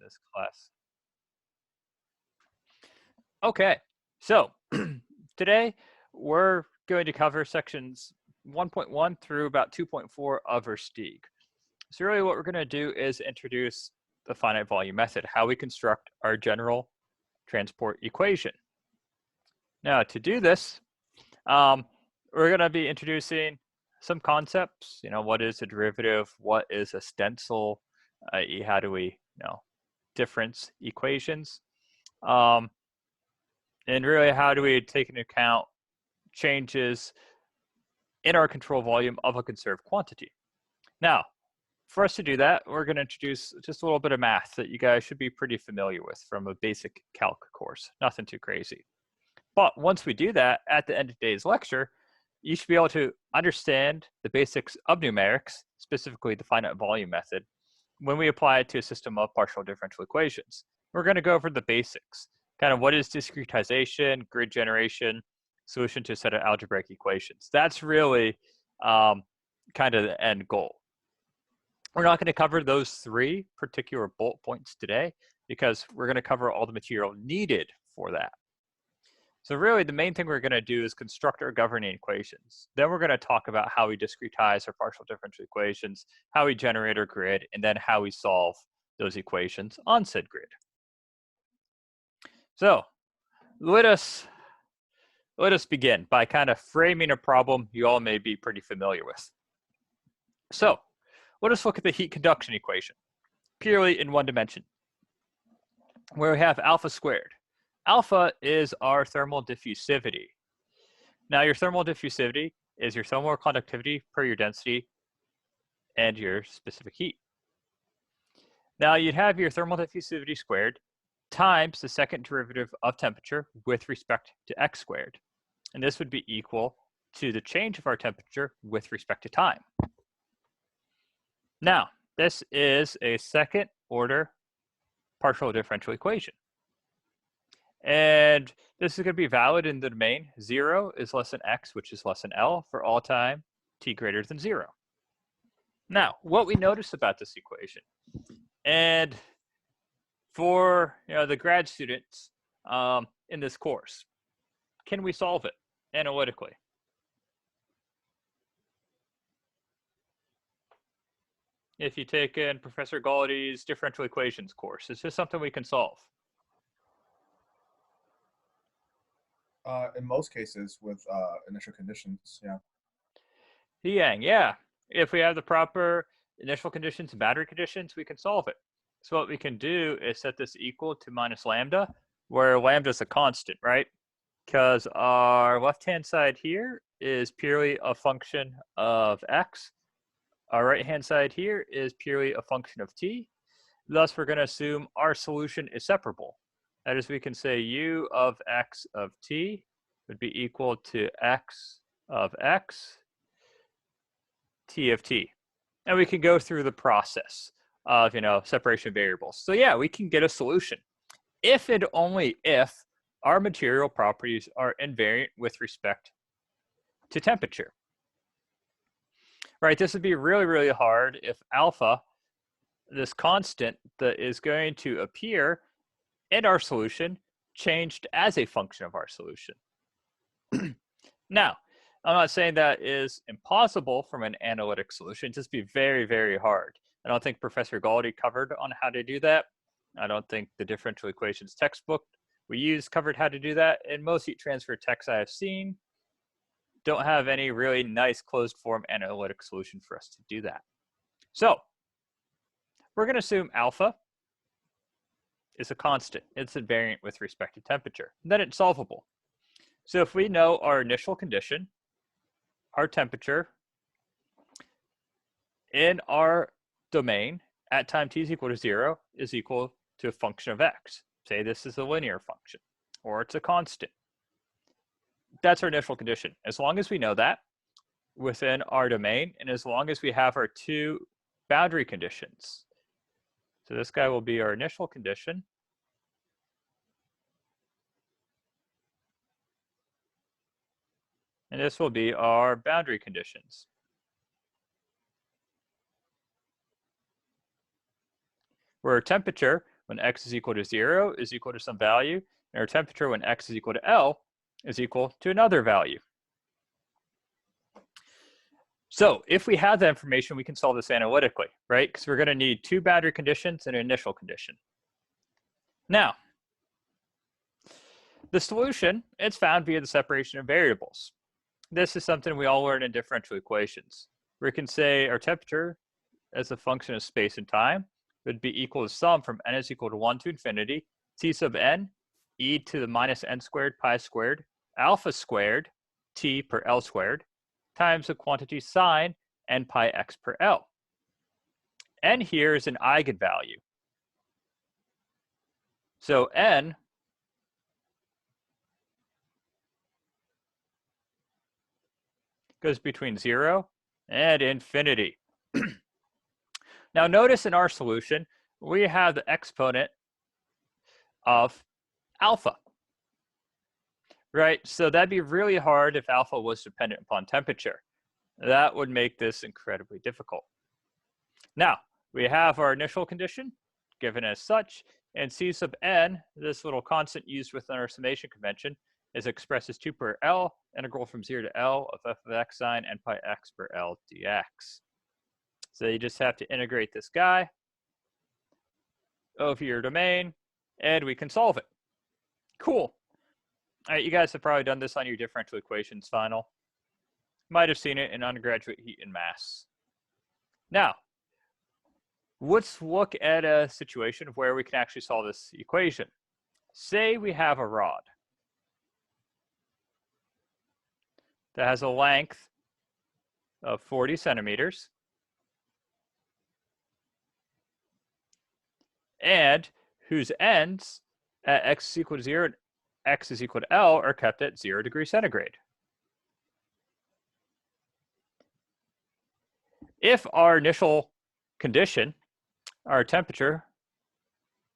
this class. Okay, so today we're going to cover sections 1.1 through about 2.4 of our STIG. So really what we're going to do is introduce the finite volume method, how we construct our general transport equation. Now to do this, we're going to be introducing some concepts, what is a derivative, what is a stencil, i.e. how do we, difference equations, and really how do we take into account changes in our control volume of a conserved quantity. Now, for us to do that, we're going to introduce just a little bit of math that you guys should be pretty familiar with from a basic calc course, nothing too crazy. But once we do that, at the end of today's lecture, you should be able to understand the basics of numerics, specifically the finite volume method, when we apply it to a system of partial differential equations. We're going to go over the basics, kind of what is discretization, grid generation, solution to a set of algebraic equations. That's really kind of the end goal. We're not going to cover those three particular bullet points today because we're going to cover all the material needed for that. So really the main thing we're going to do is construct our governing equations. Then we're going to talk about how we discretize our partial differential equations, how we generate our grid, and then how we solve those equations on said grid. So let us begin by kind of framing a problem you all may be pretty familiar with. So let us look at the heat conduction equation, purely in one dimension, where we have alpha squared. Alpha is our thermal diffusivity. Now your thermal diffusivity is your thermal conductivity per your density and your specific heat. Now you'd have your thermal diffusivity squared times the second derivative of temperature with respect to x squared. And this would be equal to the change of our temperature with respect to time. Now, this is a second order partial differential equation. And this is going to be valid in the domain 0 is less than x, which is less than L, for all time t greater than 0. Now, what we notice about this equation, and for the grad students in this course, can we solve it analytically? If you take in Professor Galdi's differential equations course, is this something we can solve? In most cases with initial conditions, yeah. Yang, yeah. If we have the proper initial conditions and boundary conditions, we can solve it. So what we can do is set this equal to minus lambda, where lambda is a constant, right? Because our left-hand side here is purely a function of x. Our right-hand side here is purely a function of t. Thus, we're going to assume our solution is separable. That is, we can say u of x of t would be equal to x of x, t of t. And we can go through the process of, separation of variables. So yeah, we can get a solution if and only if our material properties are invariant with respect to temperature. Right, this would be really, really hard if alpha, this constant that is going to appear in our solution, changed as a function of our solution. Now, I'm not saying that is impossible from an analytic solution, just be very, very hard. I don't think Professor Galdi covered on how to do that. I don't think the differential equations textbook we used covered how to do that. And most heat transfer texts I have seen don't have any really nice closed form analytic solution for us to do that. So we're going to assume alpha is a constant. It's invariant with respect to temperature. And then it's solvable. So if we know our initial condition, our temperature in our domain at time t is equal to 0 is equal to a function of x. Say this is a linear function, or it's a constant. That's our initial condition. As long as we know that within our domain, and as long as we have our two boundary conditions. So this guy will be our initial condition. And this will be our boundary conditions. Where temperature when x is equal to 0 is equal to some value, and our temperature when x is equal to L is equal to another value. So if we have that information, we can solve this analytically, right? Because we're going to need two boundary conditions and an initial condition. Now, the solution, it's found via the separation of variables. This is something we all learn in differential equations. We can say our temperature as a function of space and time would be equal to sum from n is equal to 1 to infinity, t sub n, e to the minus n squared pi squared, alpha squared, t per L squared, times the quantity sine n pi x per L. N here is an eigenvalue. So n goes between 0 and infinity. Now notice in our solution, we have the exponent of alpha, right? So that'd be really hard if alpha was dependent upon temperature. That would make this incredibly difficult. Now, we have our initial condition given as such, and c sub n, this little constant used within our summation convention, is expressed as 2 per L, integral from 0 to L of f of x sine n pi x per L dx. So you just have to integrate this guy over your domain, and we can solve it. Cool. All right, you guys have probably done this on your differential equations final. Might have seen it in undergraduate heat and mass. Now, let's look at a situation where we can actually solve this equation. Say we have a rod that has a length of 40 centimeters and whose ends at x is equal to 0 and x is equal to L are kept at 0 degrees centigrade. If our initial condition, our temperature,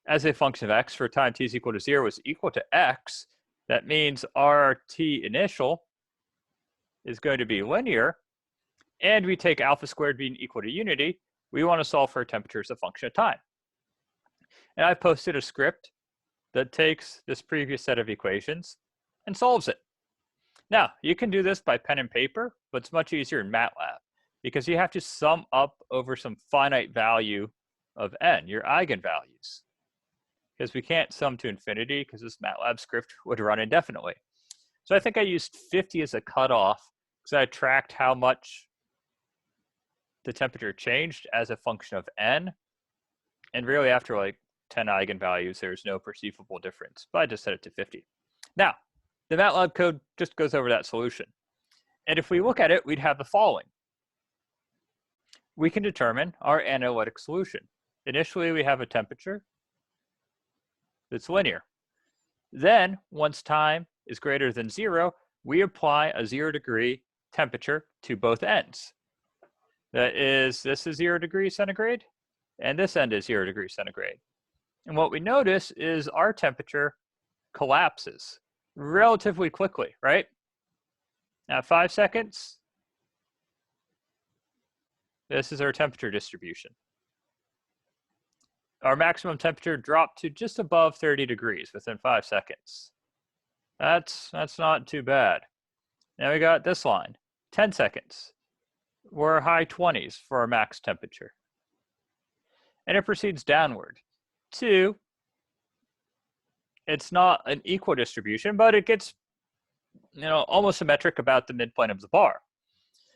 as a function of x for time t is equal to 0 is equal to x, that means our t initial is going to be linear, and we take alpha squared being equal to unity, we want to solve for temperature as a function of time. And I posted a script that takes this previous set of equations and solves it. Now, you can do this by pen and paper, but it's much easier in MATLAB because you have to sum up over some finite value of n, your eigenvalues. Because we can't sum to infinity because this MATLAB script would run indefinitely. So I think I used 50 as a cutoff because I tracked how much the temperature changed as a function of n. And really after like 10 eigenvalues, there's no perceivable difference, but I just set it to 50. Now, the MATLAB code just goes over that solution. And if we look at it, we'd have the following. We can determine our analytic solution. Initially, we have a temperature that's linear. Then, once time is greater than 0, we apply a 0 degree temperature to both ends. That is, this is 0 degrees centigrade, and this end is 0 degrees centigrade. And what we notice is our temperature collapses relatively quickly, right? Now, 5 seconds, this is our temperature distribution. Our maximum temperature dropped to just above 30 degrees within 5 seconds. That's not too bad. Now we got this line, 10 seconds. We're high 20s for our max temperature. And it proceeds downward to, it's not an equal distribution, but it gets, almost symmetric about the midpoint of the bar.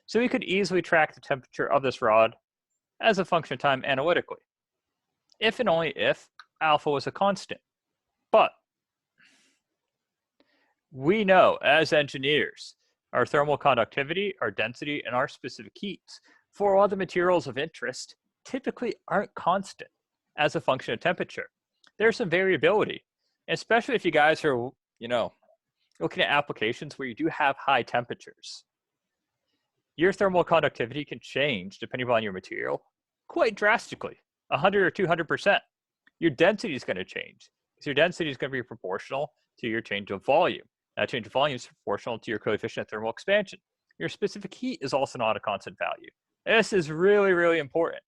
So we could easily track the temperature of this rod as a function of time analytically, if and only if alpha was a constant. But we know as engineers, our thermal conductivity, our density, and our specific heats for all the materials of interest typically aren't constant as a function of temperature. There's some variability, especially if you guys are, looking at applications where you do have high temperatures. Your thermal conductivity can change depending upon your material quite drastically, 100 or 200%. Your density is going to change because your density is going to be proportional to your change of volume. That change of volume is proportional to your coefficient of thermal expansion. Your specific heat is also not a constant value. This is really, really important.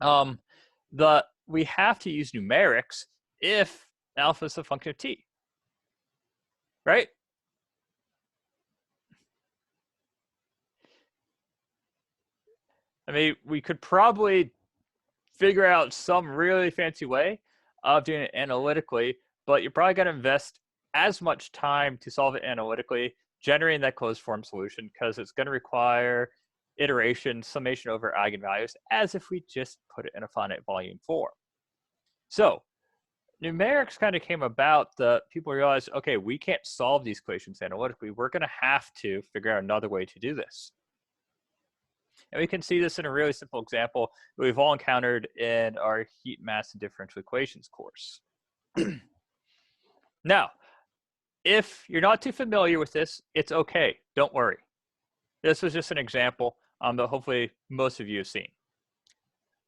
The we have to use numerics if alpha is a function of t, right? I mean, we could probably figure out some really fancy way of doing it analytically, but you're probably going to invest as much time to solve it analytically, generating that closed form solution, because it's going to require iteration, summation over eigenvalues, as if we just put it in a finite volume form. So numerics kind of came about. The people realized, okay, we can't solve these equations analytically. We're going to have to figure out another way to do this. And we can see this in a really simple example that we've all encountered in our heat, mass, and differential equations course. Now, if you're not too familiar with this, it's okay. Don't worry. This was just an example that hopefully most of you have seen.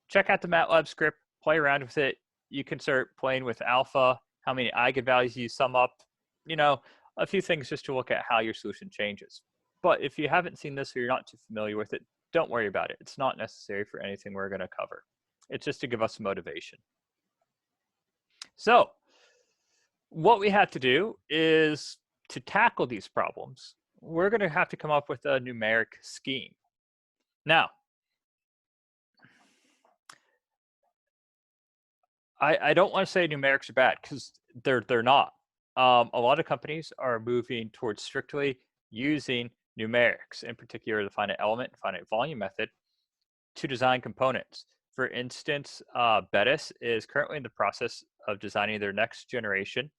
Check out the MATLAB script, play around with it. You can start playing with alpha, how many eigenvalues you sum up, you know, a few things just to look at how your solution changes. But if you haven't seen this or you're not too familiar with it, don't worry about it. It's not necessary for anything we're going to cover. It's just to give us motivation. So what we have to do is, to tackle these problems, we're going to have to come up with a numeric scheme. Now, I don't want to say numerics are bad, because they're not. A lot of companies are moving towards strictly using numerics, in particular the finite element and finite volume method, to design components. For instance, Bettis is currently in the process of designing their next generation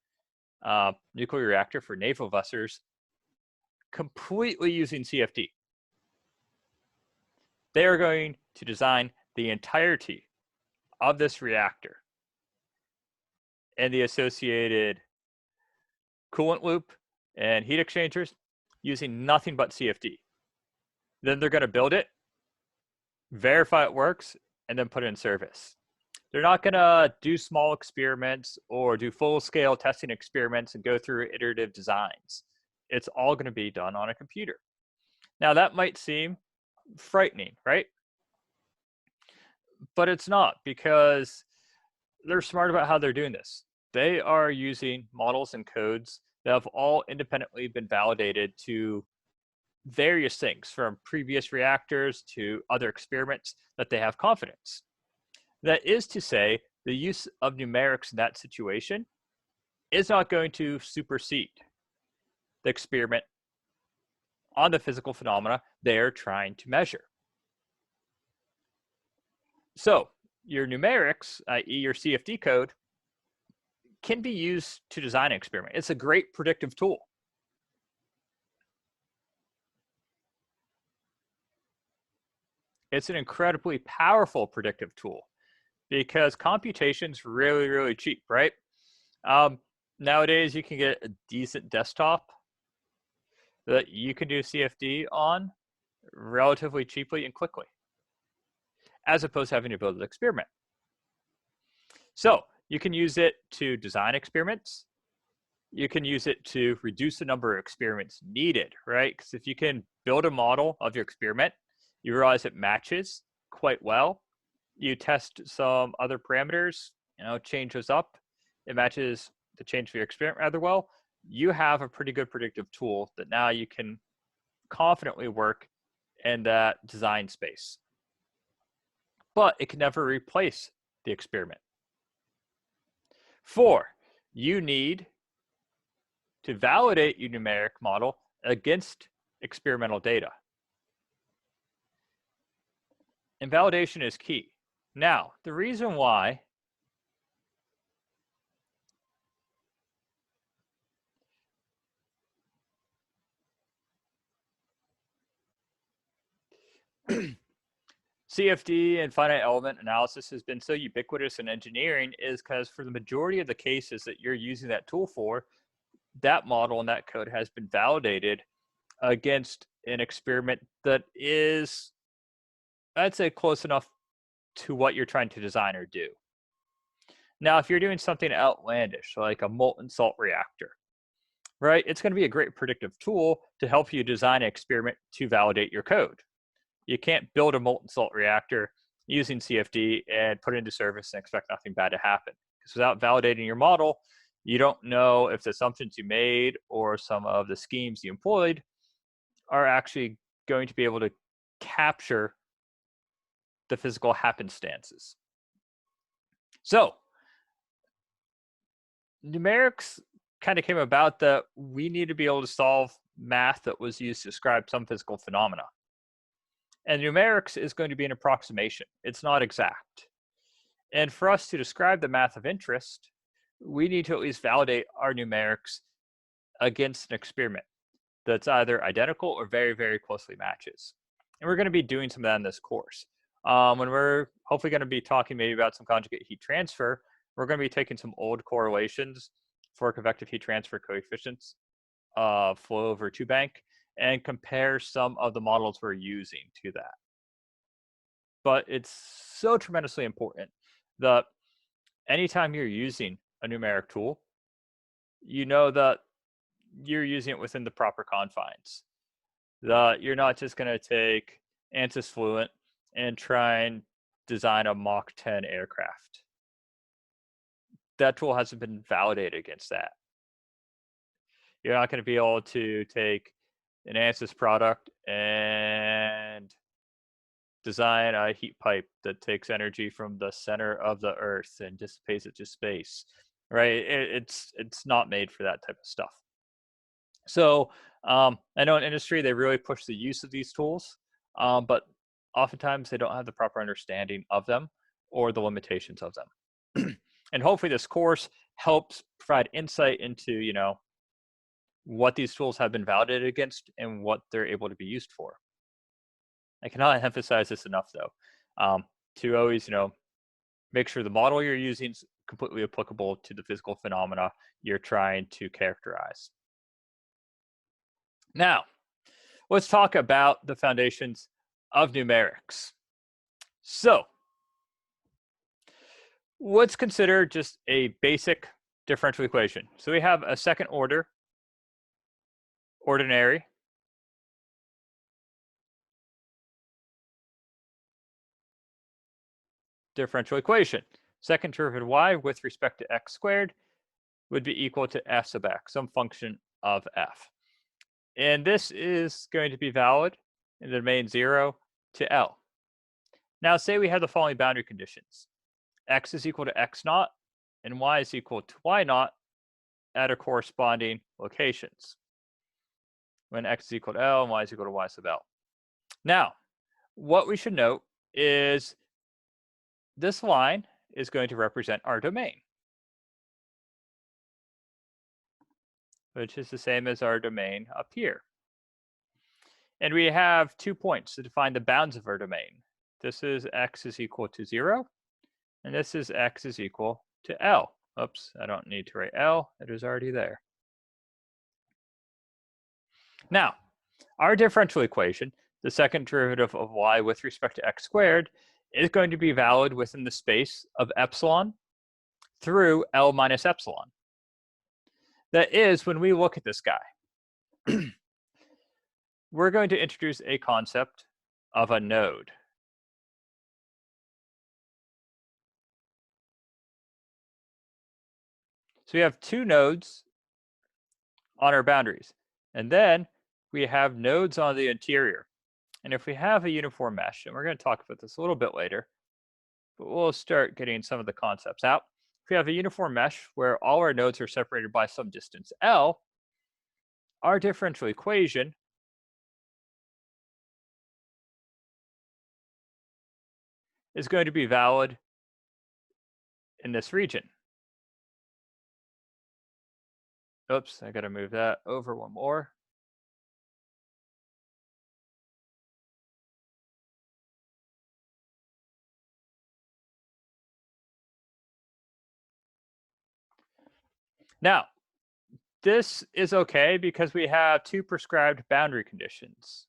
nuclear reactor for naval vessels, completely using CFD. They are going to design the entirety of this reactor and the associated coolant loop and heat exchangers using nothing but CFD. Then they're going to build it, verify it works, and then put it in service. They're not going to do small experiments or do full-scale testing experiments and go through iterative designs. It's all going to be done on a computer. Now, that might seem frightening, right? But it's not, because they're smart about how they're doing this. They are using models and codes that have all independently been validated to various things, from previous reactors to other experiments, that they have confidence. That is to say, the use of numerics in that situation is not going to supersede the experiment on the physical phenomena they're trying to measure. So your numerics, i.e. your CFD code, can be used to design an experiment. It's a great predictive tool. It's an incredibly powerful predictive tool, because computation's really, really cheap, right? Nowadays, you can get a decent desktop that you can do CFD on relatively cheaply and quickly, as opposed to having to build an experiment. So you can use it to design experiments. You can use it to reduce the number of experiments needed, right? Because if you can build a model of your experiment, you realize it matches quite well. You test some other parameters, change those up. It matches the change for your experiment rather well. You have a pretty good predictive tool that now you can confidently work in that design space. But it can never replace the experiment. 4, you need to validate your numeric model against experimental data. And validation is key. Now, the reason why CFD and finite element analysis has been so ubiquitous in engineering is because for the majority of the cases that you're using that tool for, that model and that code has been validated against an experiment that is, I'd say, close enough to what you're trying to design or do. Now, if you're doing something outlandish, like a molten salt reactor, right, it's going to be a great predictive tool to help you design an experiment to validate your code. You can't build a molten salt reactor, using CFD and put it into service and expect nothing bad to happen. Because without validating your model, you don't know if the assumptions you made or some of the schemes you employed are actually going to be able to capture the physical happenstances. So numerics kind of came about that we need to be able to solve math that was used to describe some physical phenomena. And numerics is going to be an approximation. It's not exact. And for us to describe the math of interest, we need to at least validate our numerics against an experiment that's either identical or very, very closely matches. And we're going to be doing some of that in this course. When we're hopefully going to be talking maybe about some conjugate heat transfer, we're going to be taking some old correlations for convective heat transfer coefficients of flow over two bank and compare some of the models we're using to that. But it's so tremendously important that anytime you're using a numeric tool, you know that you're using it within the proper confines. That you're not just going to take ANSYS Fluent and try and design a Mach 10 aircraft. That tool hasn't been validated against that. You're not going to be able to take an ANSYS product and design a heat pipe that takes energy from the center of the Earth and dissipates it to space, right? It's not made for that type of stuff. So I know in industry, they really push the use of these tools, but oftentimes they don't have the proper understanding of them or the limitations of them. And hopefully this course helps provide insight into, you know, what these tools have been validated against and what they're able to be used for. I cannot emphasize this enough, though, to always, you know, make sure the model you're using is completely applicable to the physical phenomena you're trying to characterize. Now, let's talk about the foundations of numerics. So, let's consider just a basic differential equation. So we have a second order ordinary differential equation. Second derivative of y with respect to x squared would be equal to f sub x, some function of f. And this is going to be valid in the domain 0 to L. Now say we have the following boundary conditions. X is equal to x naught and y is equal to y naught at a corresponding locations. When x is equal to L and y is equal to y sub L. Now, what we should note is this line is going to represent our domain, which is the same as our domain up here. And we have 2 points to define the bounds of our domain. This is x is equal to 0, and this is x is equal to L. Oops, I don't need to write L, it is already there. Now, our differential equation, the second derivative of y with respect to x squared, is going to be valid within the space of epsilon through L minus epsilon. That is, when we look at this guy, we're going to introduce a concept of a node. So we have two nodes on our boundaries, and then we have nodes on the interior. And if we have a uniform mesh, and we're going to talk about this a little bit later, but we'll start getting some of the concepts out. If we have a uniform mesh where all our nodes are separated by some distance L, our differential equation is going to be valid in this region. Oops, I got to move that over one more. Now, this is okay because we have two prescribed boundary conditions.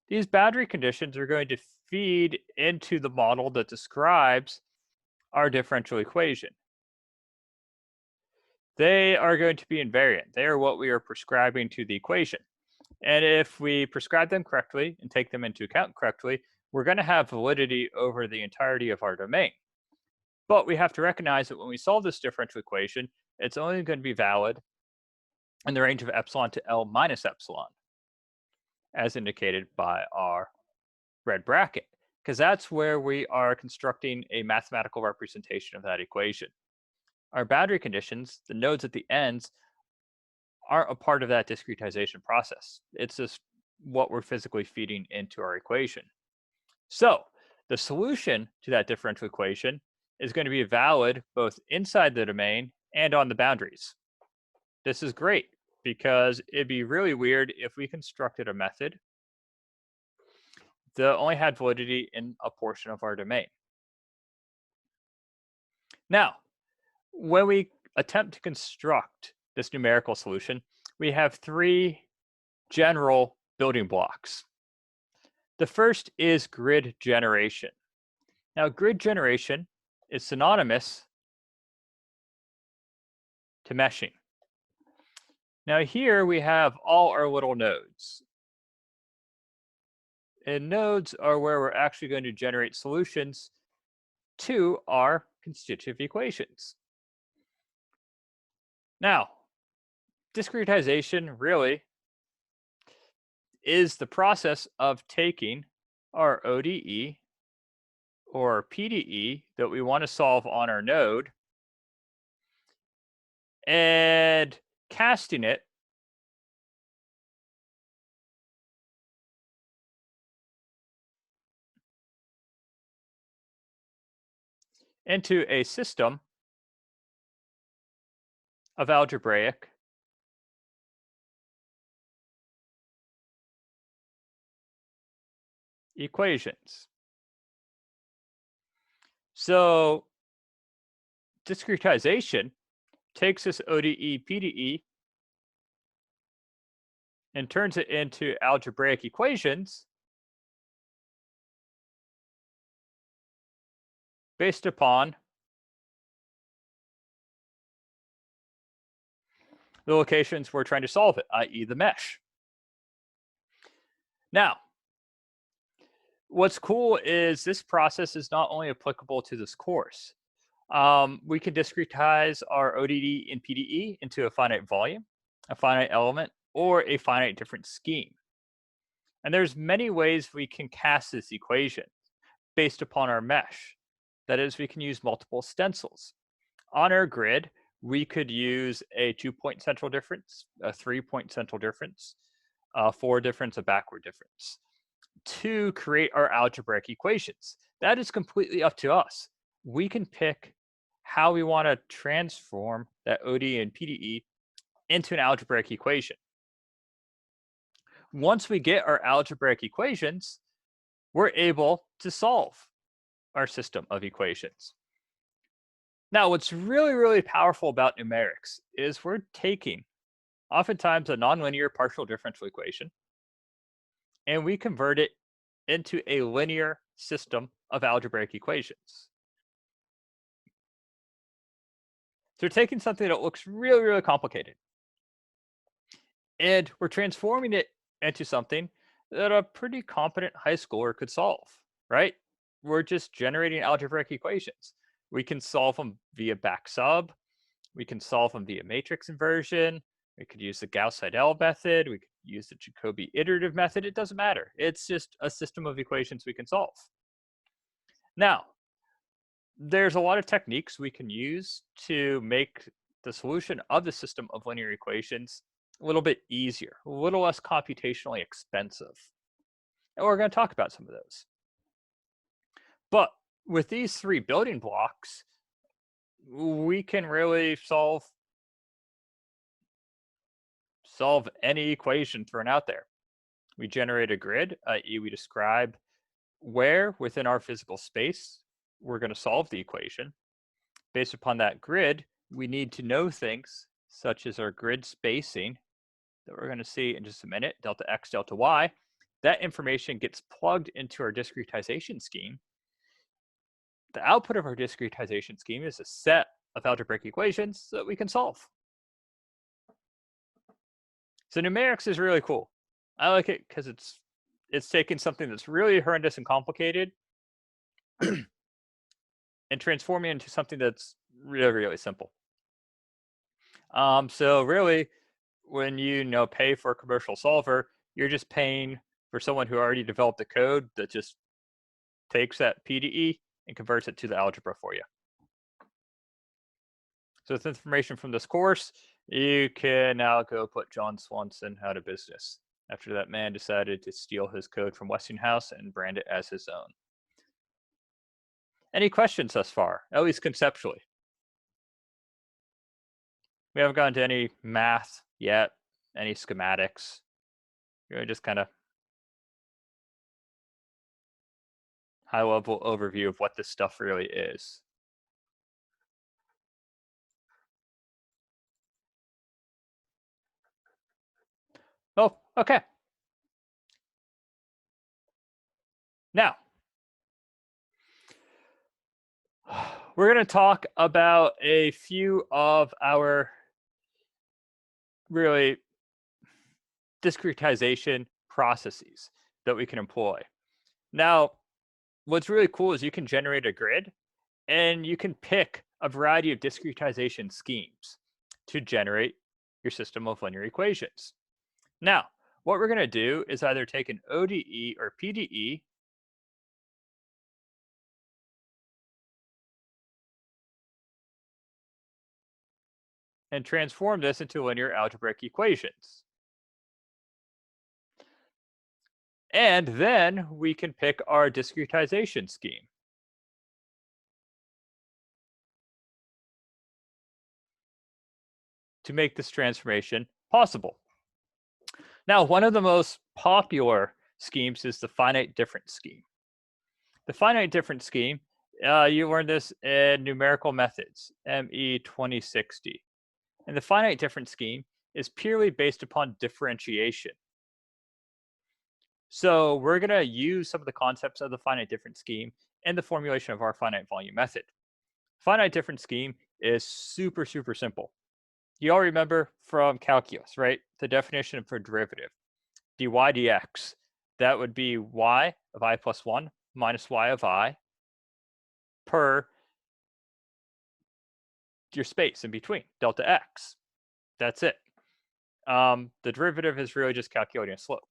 These boundary conditions are going to feed into the model that describes our differential equation. They are going to be invariant. They are what we are prescribing to the equation. And if we prescribe them correctly and take them into account correctly, we're going to have validity over the entirety of our domain. But we have to recognize that when we solve this differential equation, it's only going to be valid in the range of epsilon to L minus epsilon, as indicated by our red bracket, because that's where we are constructing a mathematical representation of that equation. Our boundary conditions, the nodes at the ends, aren't a part of that discretization process. It's just what we're physically feeding into our equation. So the solution to that differential equation is going to be valid both inside the domain and on the boundaries. This is great because it'd be really weird if we constructed a method that only had validity in a portion of our domain. Now, when we attempt to construct this numerical solution, we have three general building blocks. The first is grid generation. Now, grid generation is synonymous to meshing. Now, here we have all our little nodes. And nodes are where we're actually going to generate solutions to our constitutive equations. Now, discretization really is the process of taking our ODE or PDE that we want to solve on our node and casting it into a system of algebraic equations. So discretization takes this ODE PDE and turns it into algebraic equations based upon the locations we're trying to solve it, i.e. the mesh. Now, what's cool is this process is not only applicable to this course. We can discretize our ODE and PDE into a finite volume, a finite element, or a finite difference scheme. And there's many ways we can cast this equation based upon our mesh. That is, we can use multiple stencils. On our grid, we could use a 2-point central difference, a 3-point central difference, a forward difference, a backward difference to create our algebraic equations. That is completely up to us. We can pick how we want to transform that ODE and PDE into an algebraic equation. Once we get our algebraic equations, we're able to solve our system of equations. Now, what's really, really powerful about numerics is we're taking oftentimes a nonlinear partial differential equation, and we convert it into a linear system of algebraic equations. So we're taking something that looks really, really complicated, and we're transforming it into something that a pretty competent high schooler could solve, right? We're just generating algebraic equations. We can solve them via back sub. We can solve them via matrix inversion. We could use the Gauss-Seidel method. We could use the Jacobi iterative method. It doesn't matter. It's just a system of equations we can solve. Now, there's a lot of techniques we can use to make the solution of the system of linear equations a little bit easier, a little less computationally expensive. And we're going to talk about some of those. But with these three building blocks, we can really solve any equation thrown out there. We generate a grid, i.e. we describe where within our physical space we're going to solve the equation. Based upon that grid, we need to know things such as our grid spacing that we're going to see in just a minute, delta x, delta y. That information gets plugged into our discretization scheme. The output of our discretization scheme is a set of algebraic equations that we can solve. So numerics is really cool. I like it because it's taking something that's really horrendous and complicated and transforming it into something that's really, really simple. So really, when you pay for a commercial solver, you're just paying for someone who already developed the code that just takes that PDE and converts it to the algebra for you. So with information from this course, you can now go put John Swanson out of business after that man decided to steal his code from Westinghouse and brand it as his own. Any questions thus far, at least conceptually? We haven't gotten to any math yet, any schematics. Really just kind of high-level overview of what this stuff really is. Oh, okay. Now, we're going to talk about a few of our really discretization processes that we can employ. Now, what's really cool is you can generate a grid and you can pick a variety of discretization schemes to generate your system of linear equations. Now, what we're going to do is either take an ODE or PDE and transform this into linear algebraic equations. And then we can pick our discretization scheme. To make this transformation possible. Now, one of the most popular schemes is the finite difference scheme. The finite difference scheme, you learned this in Numerical Methods, ME 2060. And the finite difference scheme is purely based upon differentiation. So we're going to use some of the concepts of the finite difference scheme in the formulation of our finite volume method. Finite difference scheme is super, super simple. You all remember from calculus, right? The definition for derivative, dy dx. That would be y of I plus 1 minus y of I per your space in between, delta x. That's it. The derivative is really just calculating a slope.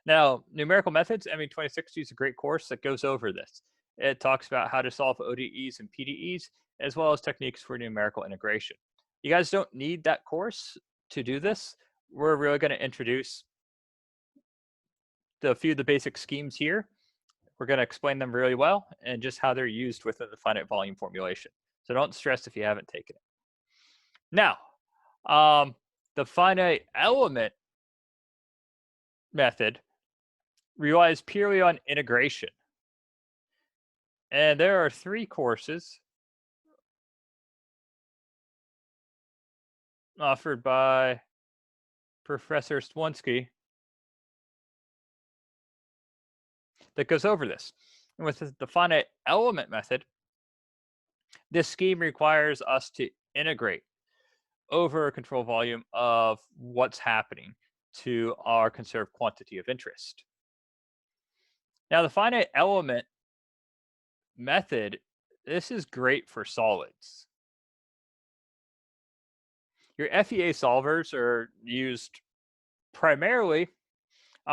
Now, Numerical Methods, ME 2060 is a great course that goes over this. It talks about how to solve ODEs and PDEs, as well as techniques for numerical integration. You guys don't need that course to do this. We're really going to introduce a few of the basic schemes here. We're going to explain them really well and just how they're used within the finite volume formulation. So don't stress if you haven't taken it. Now, the finite element method relies purely on integration. And there are 3 courses offered by Professor Stwonsky that goes over this. And with the finite element method, this scheme requires us to integrate over a control volume of what's happening to our conserved quantity of interest. Now, the finite element method, this is great for solids. Your FEA solvers are used primarily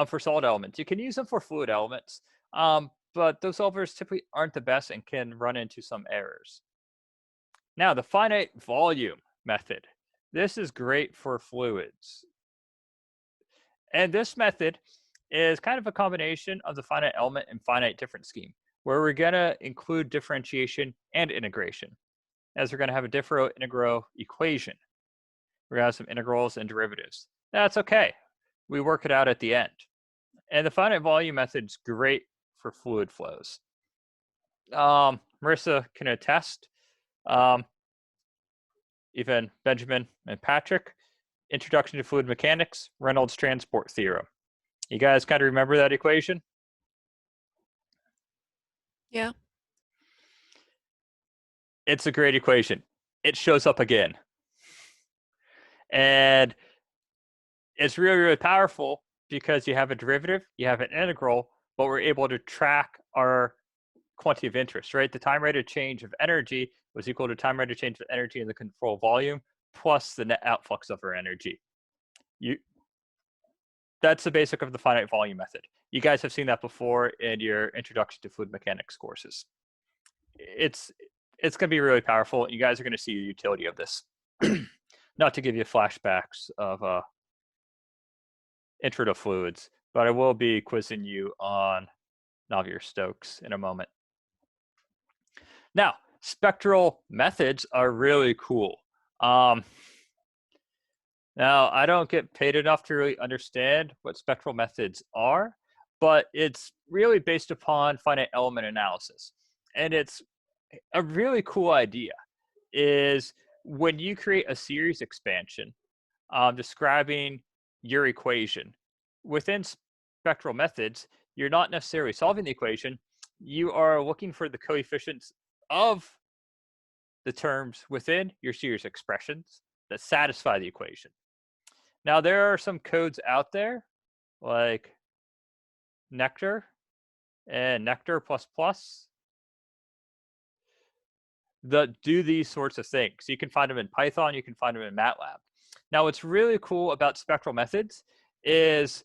for solid elements. You can use them for fluid elements, but those solvers typically aren't the best and can run into some errors. Now, the finite volume method. This is great for fluids. And this method is kind of a combination of the finite element and finite difference scheme, where we're going to include differentiation and integration, as we're going to have a differo-integral equation. We're going to have some integrals and derivatives. That's okay. We work it out at the end. And the finite volume method is great for fluid flows. Marissa can attest. Even Benjamin and Patrick. Introduction to Fluid Mechanics, Reynolds Transport Theorem. You guys kind of remember that equation? Yeah. It's a great equation. It shows up again. And It's really, really powerful because you have a derivative, you have an integral, but we're able to track our quantity of interest, right? The time rate of change of energy was equal to time rate of change of energy in the control volume plus the net outflux of our energy. That's the basic of the finite volume method. You guys have seen that before in your introduction to fluid mechanics courses. It's going to be really powerful, and you guys are going to see the utility of this. Not to give you flashbacks of intro to fluids, but I will be quizzing you on Navier-Stokes in a moment. Now, spectral methods are really cool. Now, I don't get paid enough to really understand what spectral methods are, but it's really based upon finite element analysis. And it's a really cool idea is when you create a series expansion describing your equation, within spectral methods, you're not necessarily solving the equation, you are looking for the coefficients of the terms within your series expressions that satisfy the equation. Now, there are some codes out there like Nectar and Nectar++ that do these sorts of things. You can find them in Python, you can find them in MATLAB. Now, what's really cool about spectral methods is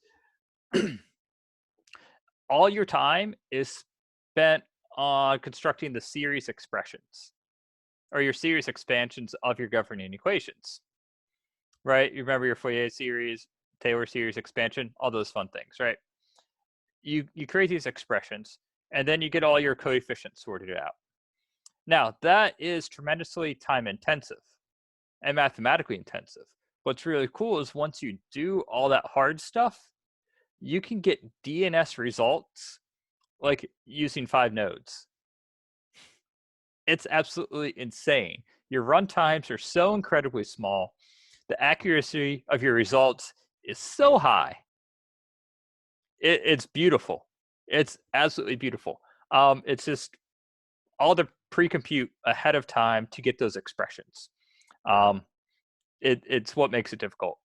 all your time is spent on constructing the series expressions or your series expansions of your governing equations, right? You remember your Fourier series, Taylor series expansion, all those fun things, right? You create these expressions, and then you get all your coefficients sorted out. Now, that is tremendously time intensive and mathematically intensive. What's really cool is once you do all that hard stuff, you can get DNS results like using 5 nodes. It's absolutely insane. Your run times are so incredibly small. The accuracy of your results is so high. It's beautiful. It's absolutely beautiful. It's just all the pre-compute ahead of time to get those expressions. It's what makes it difficult.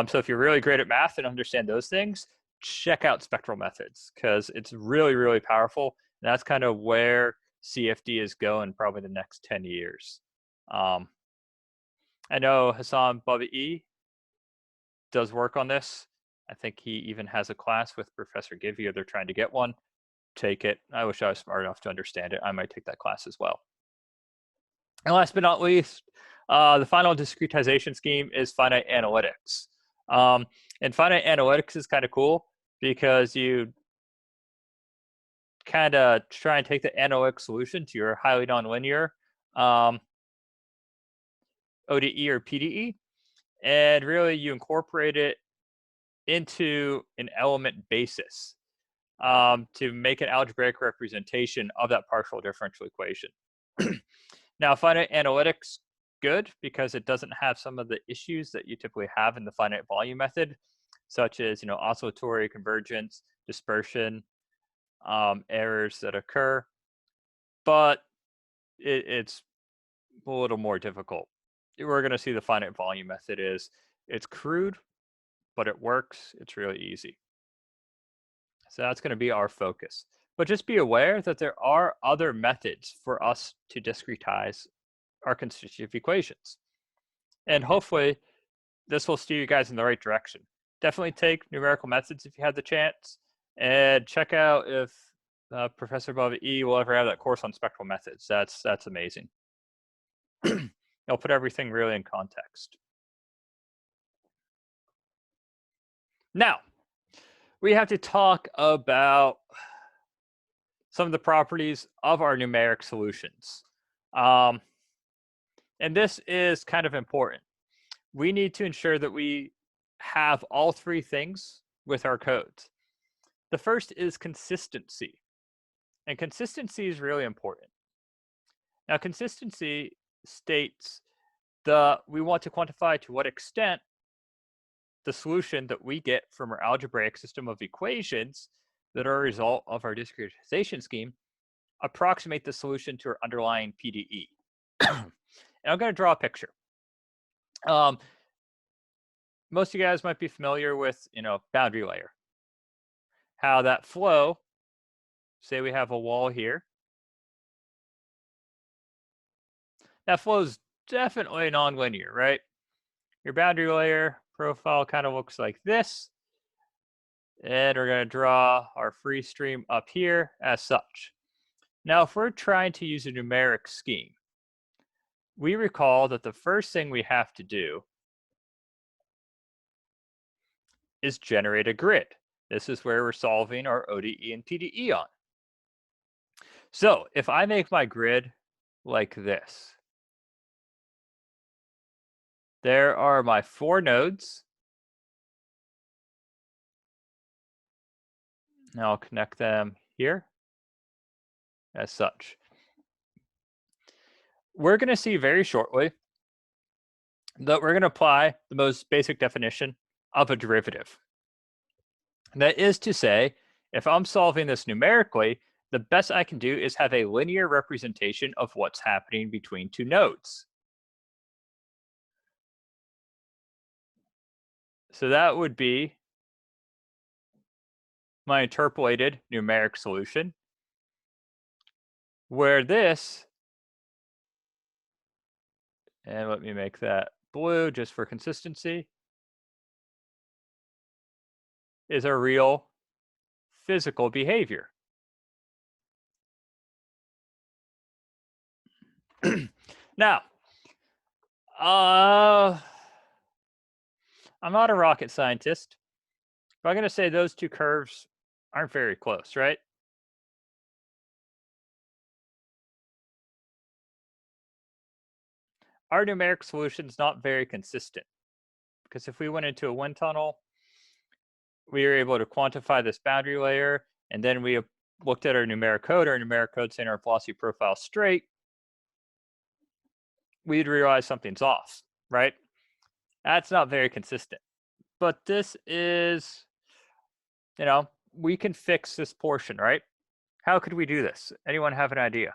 So if you're really great at math and understand those things, check out spectral methods because it's really, really powerful. And that's kind of where CFD is going probably the next 10 years. I know Hassan Babi'i does work on this. I think he even has a class with Professor Givio. They're trying to get one. Take it. I wish I was smart enough to understand it. I might take that class as well. And last but not least, the final discretization scheme is finite analytics. And finite analytics is kind of cool because you kind of try and take the analytic solution to your highly nonlinear ODE or PDE, and really you incorporate it into an element basis to make an algebraic representation of that partial differential equation. Now, finite analytics, good because it doesn't have some of the issues that you typically have in the finite volume method, such as oscillatory convergence, dispersion, errors that occur, but it's a little more difficult. We're going to see the finite volume method it's crude, but it works. It's really easy. So that's going to be our focus. But just be aware that there are other methods for us to discretize our constitutive equations. And hopefully this will steer you guys in the right direction. Definitely take numerical methods if you have the chance, and check out if Professor Babi'i will ever have that course on spectral methods. That's amazing. It'll put everything really in context. Now, we have to talk about some of the properties of our numeric solutions. And this is kind of important. We need to ensure that we have all 3 things with our codes. The first is consistency. And consistency is really important. Now, consistency states that we want to quantify to what extent the solution that we get from our algebraic system of equations that are a result of our discretization scheme approximate the solution to our underlying PDE. And I'm going to draw a picture. most of you guys might be familiar with, boundary layer. How that flow, say we have a wall here. That flow is definitely nonlinear, right? Your boundary layer profile kind of looks like this. And we're going to draw our free stream up here as such. Now, if we're trying to use a numeric scheme, we recall that the first thing we have to do is generate a grid. This is where we're solving our ODE and TDE on. So if I make my grid like this, there are my 4 nodes. Now I'll connect them here as such. We're going to see very shortly that we're going to apply the most basic definition of a derivative. That is to say, if I'm solving this numerically, the best I can do is have a linear representation of what's happening between 2 nodes. So that would be my interpolated numeric solution, where this, and let me make that blue just for consistency, is a real physical behavior. Now, I'm not a rocket scientist, but I'm going to say those 2 curves aren't very close, right? Our numeric solution is not very consistent, because if we went into a wind tunnel, we were able to quantify this boundary layer, and then we looked at our numeric code saying our velocity profile is straight, we'd realize something's off, right? That's not very consistent. But this is, we can fix this portion, right? How could we do this? Anyone have an idea?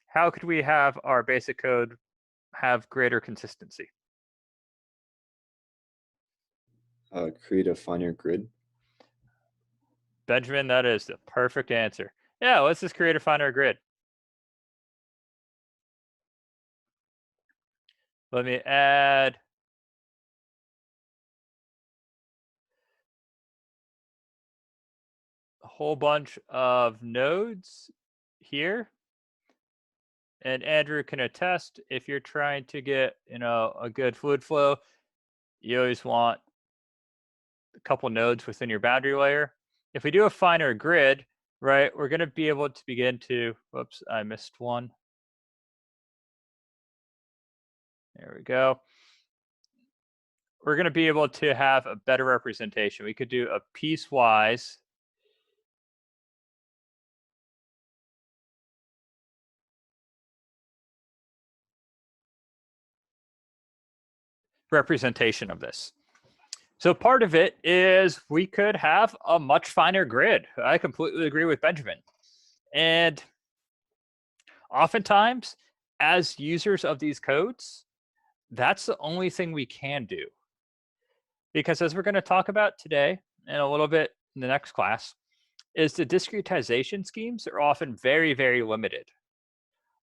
How could we have our basic code have greater consistency? Create a finer grid. Benjamin, that is the perfect answer. Yeah, let's just create a finer grid. Let me add a whole bunch of nodes here. And Andrew can attest, if you're trying to get, a good fluid flow, you always want a couple nodes within your boundary layer. If we do a finer grid, right, we're going to be able to begin to, whoops, I missed one. There we go. We're going to be able to have a better representation. We could do a piecewise representation of this. So part of it is we could have a much finer grid. I completely agree with Benjamin. And oftentimes, as users of these codes, that's the only thing we can do. Because as we're going to talk about today and a little bit in the next class, is the discretization schemes are often very, very limited.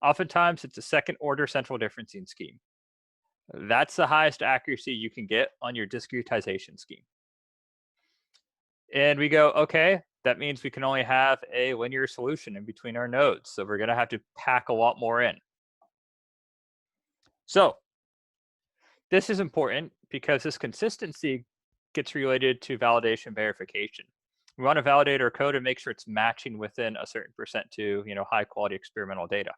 Oftentimes, it's a second order central differencing scheme. That's the highest accuracy you can get on your discretization scheme. And we go, okay, that means we can only have a linear solution in between our nodes. So we're going to have to pack a lot more in. So this is important because this consistency gets related to validation verification. We want to validate our code and make sure it's matching within a certain percent to, high quality experimental data.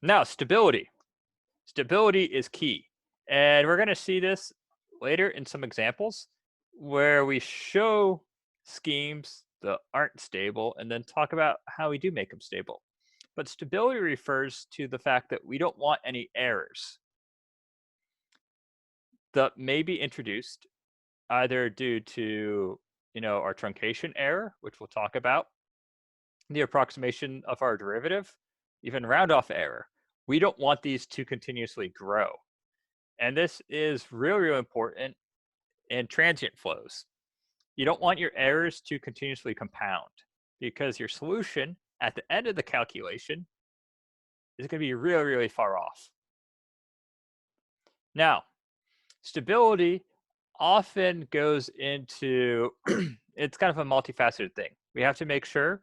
Now, stability. Stability is key. And we're going to see this later in some examples where we show schemes that aren't stable and then talk about how we do make them stable. But stability refers to the fact that we don't want any errors that may be introduced either due to, our truncation error, which we'll talk about, the approximation of our derivative, even round-off error, We don't want these to continuously grow. And this is really, really important in transient flows. You don't want your errors to continuously compound because your solution at the end of the calculation is going to be really, really far off. Now, stability often goes into, it's kind of a multifaceted thing. We have to make sure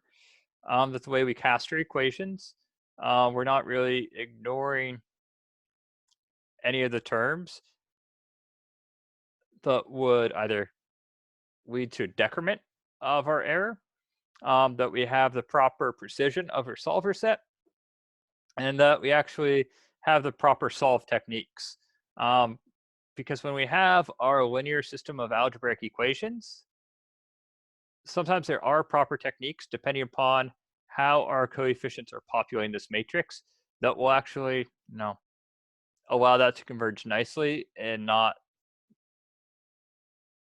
that the way we cast our equations, we're not really ignoring any of the terms that would either lead to a decrement of our error, that we have the proper precision of our solver set, and that we actually have the proper solve techniques. Because when we have our linear system of algebraic equations, sometimes there are proper techniques depending upon how our coefficients are populating this matrix that will actually, allow that to converge nicely and not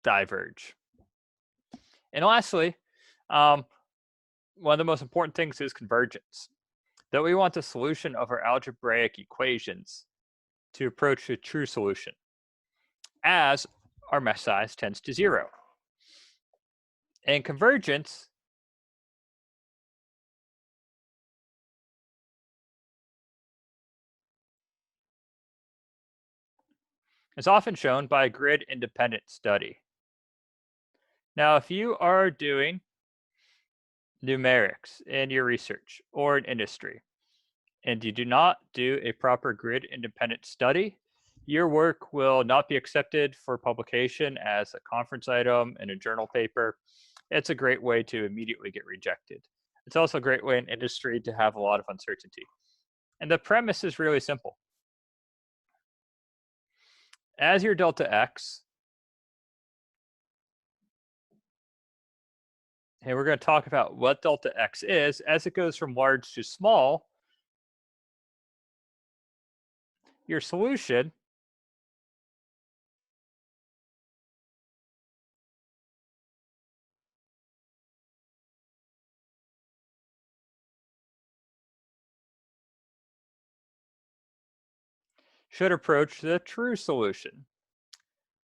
diverge. And lastly, one of the most important things is convergence. That we want the solution of our algebraic equations to approach a true solution as our mesh size tends to 0. And convergence is often shown by a grid-independent study. Now, if you are doing numerics in your research or in industry, and you do not do a proper grid-independent study, your work will not be accepted for publication as a conference item in a journal paper. It's a great way to immediately get rejected. It's also a great way in industry to have a lot of uncertainty. And the premise is really simple. As your delta x, and we're going to talk about what delta x is, as it goes from large to small, your solution should approach the true solution.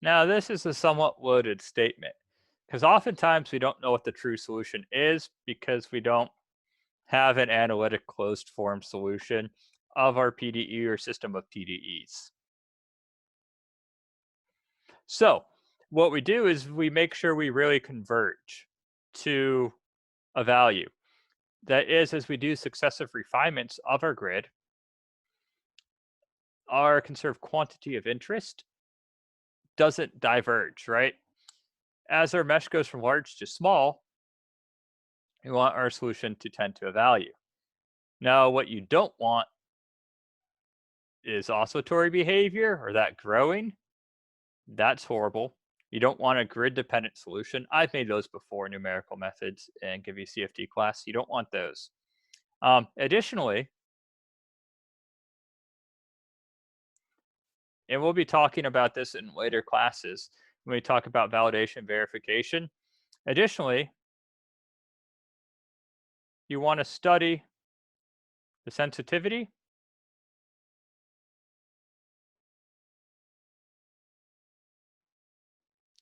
Now, this is a somewhat loaded statement because oftentimes we don't know what the true solution is because we don't have an analytic closed form solution of our PDE or system of PDEs. So what we do is we make sure we really converge to a value. That is, as we do successive refinements of our grid, our conserved quantity of interest doesn't diverge, right? As our mesh goes from large to small, we want our solution to tend to a value. Now, what you don't want is oscillatory behavior or that growing. That's horrible. You don't want a grid-dependent solution. I've made those before, numerical methods, and give you CFD class. You don't want those. Additionally, and we'll be talking about this in later classes when we talk about validation verification. Additionally, you want to study the sensitivity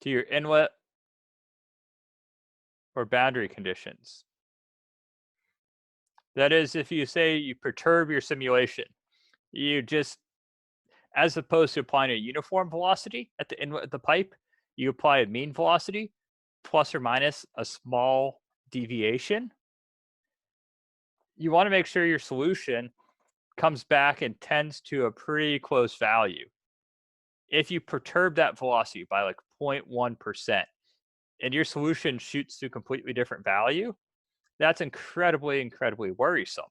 to your inlet or boundary conditions. That is, if you say you perturb your simulation, you just, as opposed to applying a uniform velocity at the inlet of the pipe, you apply a mean velocity plus or minus a small deviation. You want to make sure your solution comes back and tends to a pretty close value. If you perturb that velocity by like 0.1% and your solution shoots to a completely different value, that's incredibly, incredibly worrisome.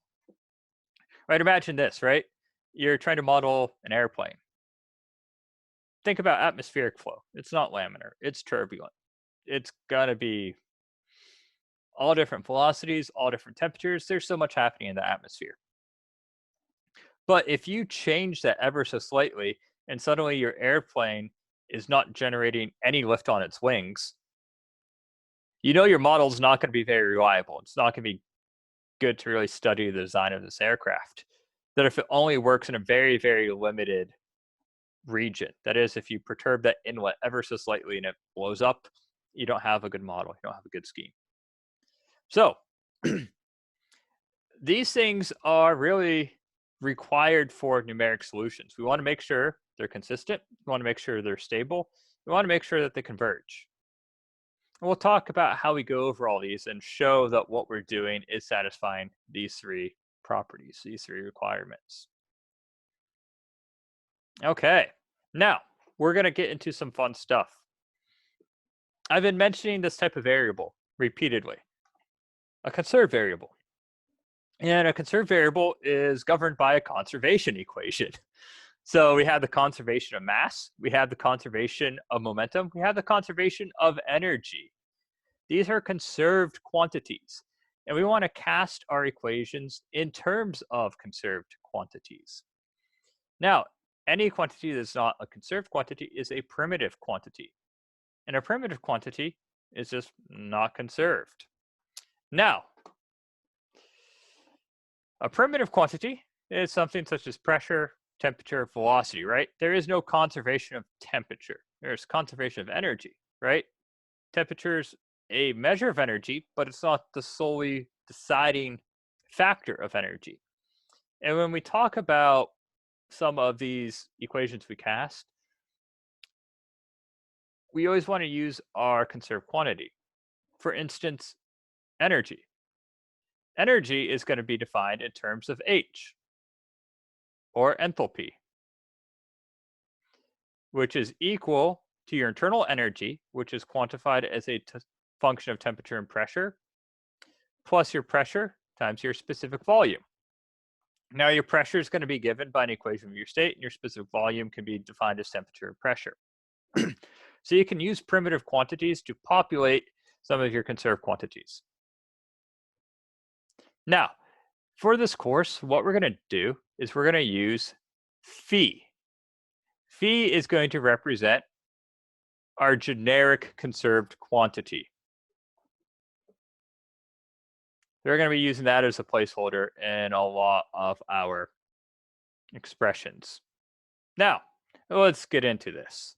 Right? Imagine this, right? You're trying to model an airplane. Think about atmospheric flow. It's not laminar, it's turbulent. It's gonna be all different velocities, all different temperatures. There's so much happening in the atmosphere. But if you change that ever so slightly and suddenly your airplane is not generating any lift on its wings, you know your model's not going to be very reliable. It's not going to be good to really study the design of this aircraft. that if it only works in a very, very limited region, that is, if you perturb that inlet ever so slightly and it blows up, you don't have a good model, you don't have a good scheme. So these things are really required for numeric solutions. We want to make sure they're consistent. We want to make sure they're stable. We want to make sure that they converge. And we'll talk about how we go over all these and show that what we're doing is satisfying these three properties, these three requirements. Okay, now we're going to get into some fun stuff. I've been mentioning this type of variable repeatedly, a conserved variable. And a conserved variable is governed by a conservation equation. So we have the conservation of mass, we have the conservation of momentum, we have the conservation of energy. These are conserved quantities, and we want to cast our equations in terms of conserved quantities. Now, any quantity that's not a conserved quantity is a primitive quantity, and a primitive quantity is just not conserved. Now, a primitive quantity is something such as pressure, temperature, velocity, right? There is no conservation of temperature. There's conservation of energy, right? Temperature's a measure of energy, but it's not the solely deciding factor of energy. And when we talk about some of these equations we cast, we always want to use our conserved quantity. For instance, energy. Energy is going to be defined in terms of H, or enthalpy, which is equal to your internal energy, which is quantified as a function of temperature and pressure, plus your pressure times your specific volume. Now, your pressure is going to be given by an equation of your state, and your specific volume can be defined as temperature and pressure. So you can use primitive quantities to populate some of your conserved quantities. Now, for this course, what we're going to do is we're going to use phi. Phi is going to represent our generic conserved quantity. We're going to be using that as a placeholder in a lot of our expressions. Now, let's get into this.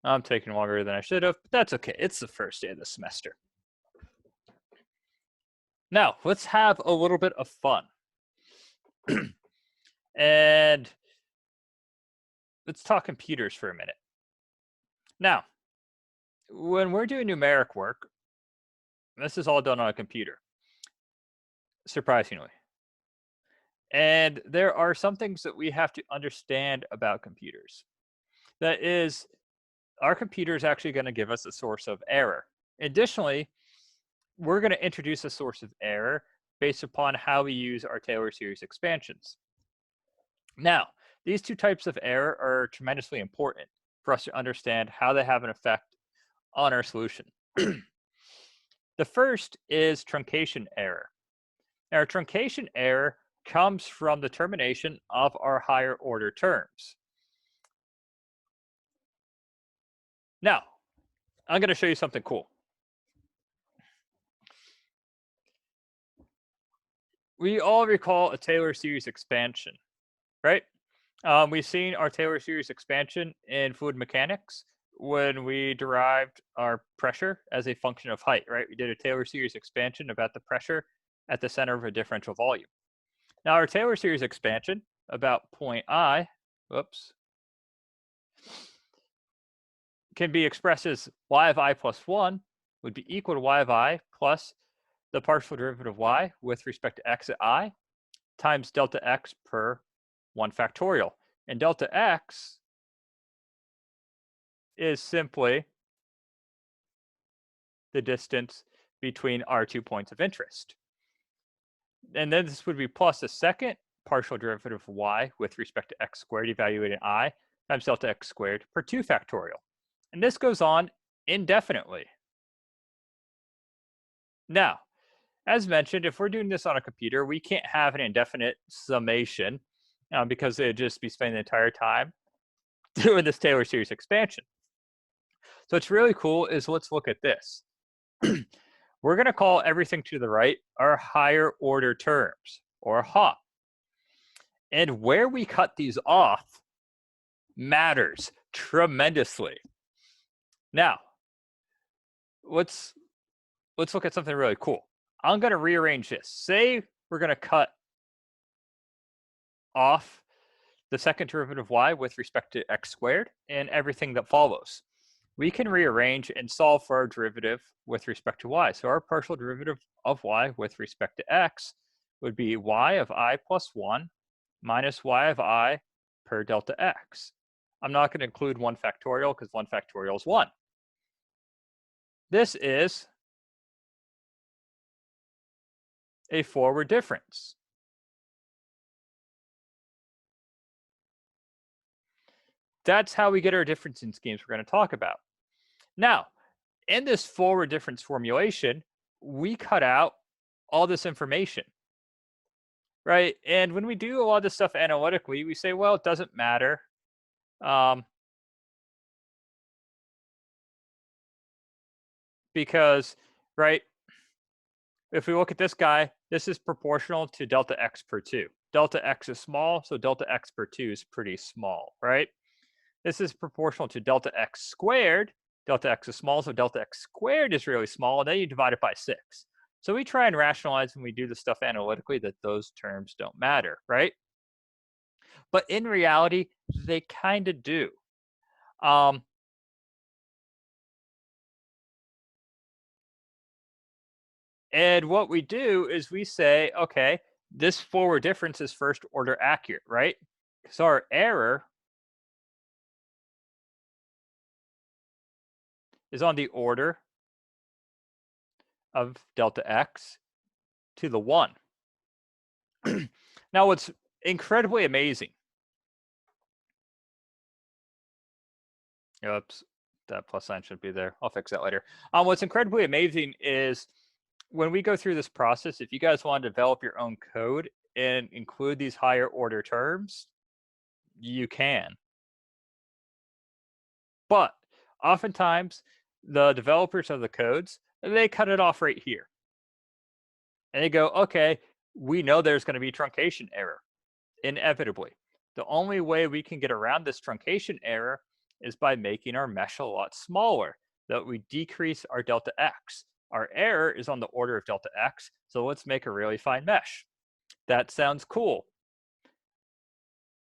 I'm taking longer than I should have, but that's okay. It's the first day of the semester. Now, let's have a little bit of fun. And let's talk computers for a minute. Now, when we're doing numeric work, this is all done on a computer, surprisingly. And there are some things that we have to understand about computers. That is, our computer is actually going to give us a source of error. Additionally, we're going to introduce a source of error based upon how we use our Taylor series expansions. Now, these two types of error are tremendously important for us to understand how they have an effect on our solution. The first is truncation error. Now, our truncation error comes from the termination of our higher order terms. Now, I'm going to show you something cool. We all recall a Taylor series expansion, right? We've seen our Taylor series expansion in fluid mechanics when we derived our pressure as a function of height, right? We did a Taylor series expansion about the pressure at the center of a differential volume. Now, our Taylor series expansion about point I, can be expressed as y of I plus 1 would be equal to y of I plus the partial derivative of y with respect to x at I times delta x per 1 factorial. And delta x is simply the distance between our 2 points of interest. And then this would be plus the second partial derivative of y with respect to x squared evaluated I times delta x squared per 2 factorial. And this goes on indefinitely. Now, as mentioned, if we're doing this on a computer, we can't have an indefinite summation because it'd just be spending the entire time doing this Taylor series expansion. So what's really cool is let's look at this. We're going to call everything to the right our higher order terms, or HOP. And where we cut these off matters tremendously. Now, let's look at something really cool. I'm going to rearrange this. Say we're going to cut off the second derivative of y with respect to x squared and everything that follows. We can rearrange and solve for our derivative with respect to y. So our partial derivative of y with respect to x would be y of I plus 1 minus y of I per delta x. I'm not going to include 1 factorial because 1 factorial is 1. This is a forward difference. That's how we get our differencing schemes we're going to talk about. Now, in this forward difference formulation, we cut out all this information, right? And when we do a lot of this stuff analytically, we say, well, it doesn't matter. Because, right, if we look at this guy, this is proportional to delta x per 2. Delta x is small, so delta x per 2 is pretty small, right? This is proportional to delta x squared. Delta x is small, so delta x squared is really small, and then you divide it by 6. So we try and rationalize when we do the stuff analytically that those terms don't matter, right? But in reality, they kind of do. And what we do is we say, okay, this forward difference is first order accurate, right? So our error is on the order of delta x to the 1. Now, what's incredibly amazing, oops, that plus sign should be there. I'll fix that later. What's incredibly amazing is when we go through this process, if you guys want to develop your own code and include these higher order terms, you can. But oftentimes, the developers of the codes, they cut it off right here. And they go, okay, we know there's going to be truncation error, inevitably. The only way we can get around this truncation error is by making our mesh a lot smaller, that we decrease our delta x. Our error is on the order of delta x, so let's make a really fine mesh. That sounds cool.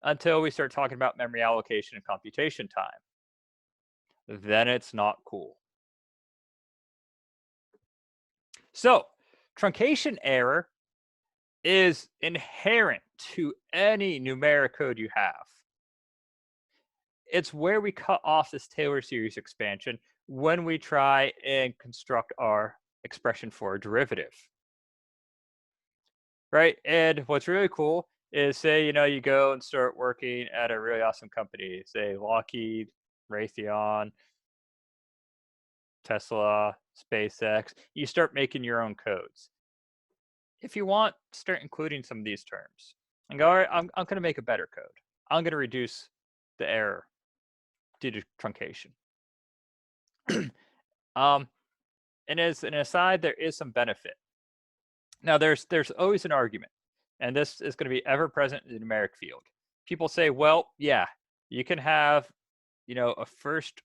Until we start talking about memory allocation and computation time. Then it's not cool. So, truncation error is inherent to any numeric code you have. It's where we cut off this Taylor series expansion when we try and construct our expression for a derivative. Right? And what's really cool is, say, you go and start working at a really awesome company, say Lockheed, Raytheon, Tesla, SpaceX. You start making your own codes. If you want, start including some of these terms and go, all right, I'm going to make a better code. I'm going to reduce the error due to truncation. And as an aside, there is some benefit. Now, there's always an argument, and this is going to be ever present in the numeric field. People say, well, yeah, you can have, a first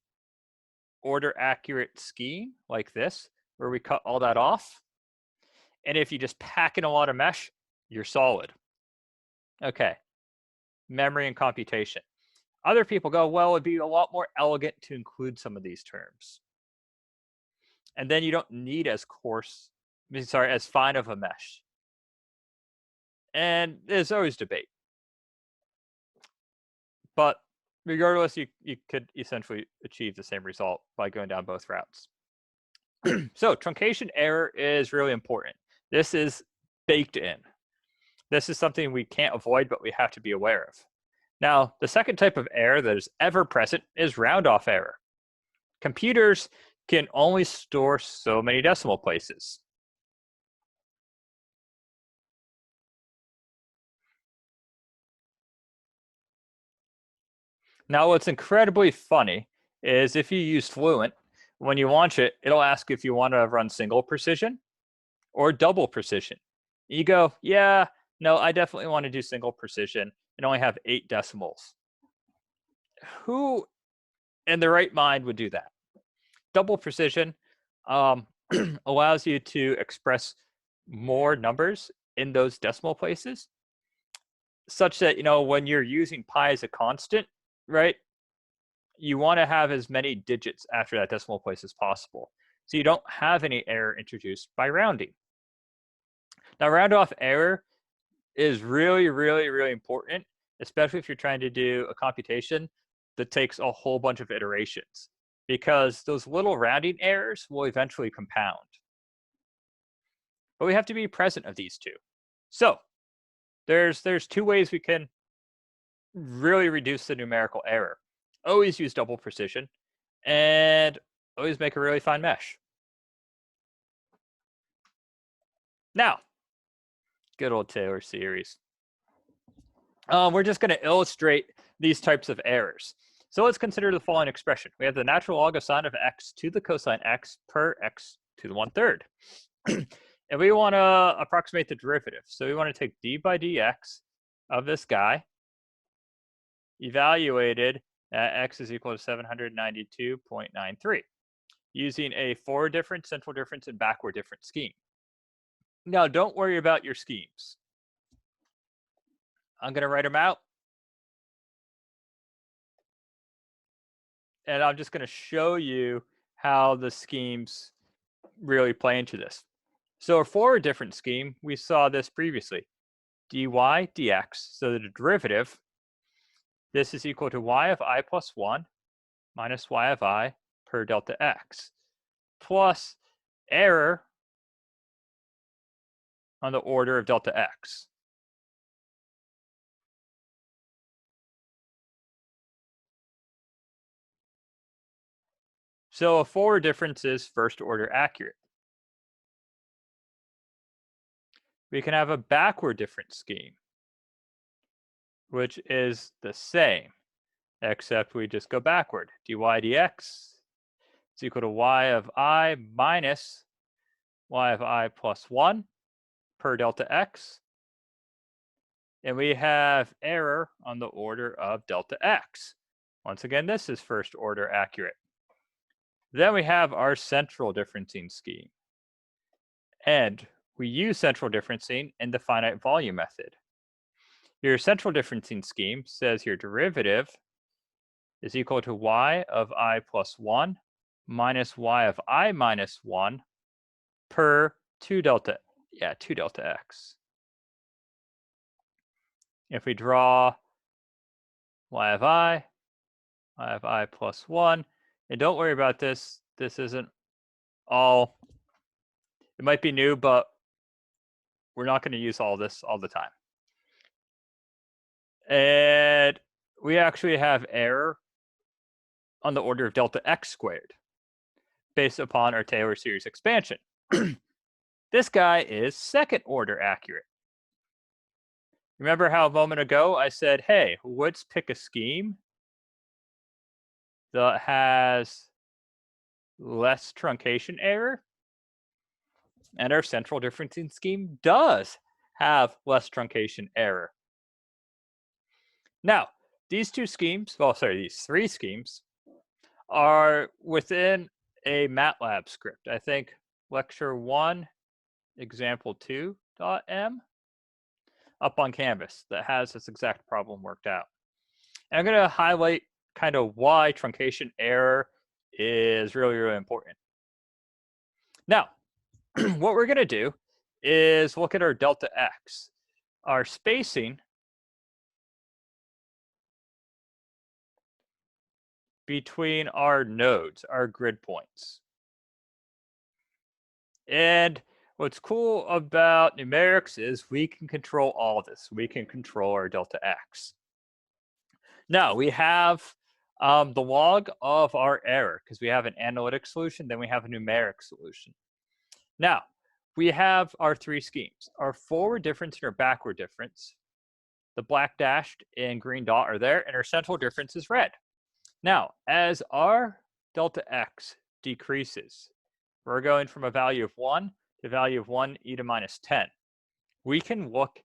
order accurate scheme like this, where we cut all that off. And if you just pack in a lot of mesh, you're solid. Okay, memory and computation. Other people go, well, it'd be a lot more elegant to include some of these terms. And then you don't need as fine of a mesh. And there's always debate. But regardless, you could essentially achieve the same result by going down both routes. So truncation error is really important. This is baked in. This is something we can't avoid, but we have to be aware of. Now, the second type of error that is ever present is round-off error. Computers can only store so many decimal places. Now, what's incredibly funny is if you use Fluent, when you launch it, it'll ask if you want to run single precision or double precision. You go, yeah, no, I definitely want to do single precision. and only have 8 decimals. Who in their right mind would do that? Double precision allows you to express more numbers in those decimal places, such that, when you're using pi as a constant, right, you want to have as many digits after that decimal place as possible, so you don't have any error introduced by rounding. Now, round off error is really, really, really important, especially if you're trying to do a computation that takes a whole bunch of iterations, because those little rounding errors will eventually compound. But we have to be present of these two. So there's 2 ways we can really reduce the numerical error. Always use double precision, and always make a really fine mesh. Now, good old Taylor series. We're just going to illustrate these types of errors. So let's consider the following expression. We have the natural log of sine of x to the cosine x per x to the 1/3. And we want to approximate the derivative. So we want to take d by dx of this guy, evaluated at x is equal to 792.93, using a forward difference, central difference, and backward difference scheme. Now, don't worry about your schemes. I'm going to write them out. And I'm just going to show you how the schemes really play into this. So a forward difference scheme, we saw this previously. dy dx, so the derivative, this is equal to y of I plus 1 minus y of I per delta x, plus error on the order of delta x. So a forward difference is first order accurate. We can have a backward difference scheme, which is the same, except we just go backward. dy dx is equal to y of I minus y of I plus 1 per delta x. And we have error on the order of delta x. Once again, this is first order accurate. Then we have our central differencing scheme. And we use central differencing in the finite volume method. Your central differencing scheme says your derivative is equal to y of I plus 1 minus y of I minus 1 per 2 delta x. If we draw y of I plus 1, and don't worry about this, this isn't all, it might be new, but we're not going to use all this all the time. And we actually have error on the order of delta x squared based upon our Taylor series expansion. This guy is second order accurate. Remember how a moment ago I said, hey, let's pick a scheme that has less truncation error? And our central differencing scheme does have less truncation error. Now, these 3 schemes are within a MATLAB script. I think lecture 1, example 2.m up on Canvas that has this exact problem worked out. And I'm going to highlight kind of why truncation error is really, really important. Now, what we're going to do is look at our delta x. Our spacing between our nodes, our grid points. And what's cool about numerics is we can control all this. We can control our delta x. Now, we have the log of our error, because we have an analytic solution, then we have a numeric solution. Now, we have our 3 schemes. Our forward difference and our backward difference. The black dashed and green dot are there, and our central difference is red. Now, as our delta x decreases, we're going from a value of 1 to a value of 1 e to minus 10. We can look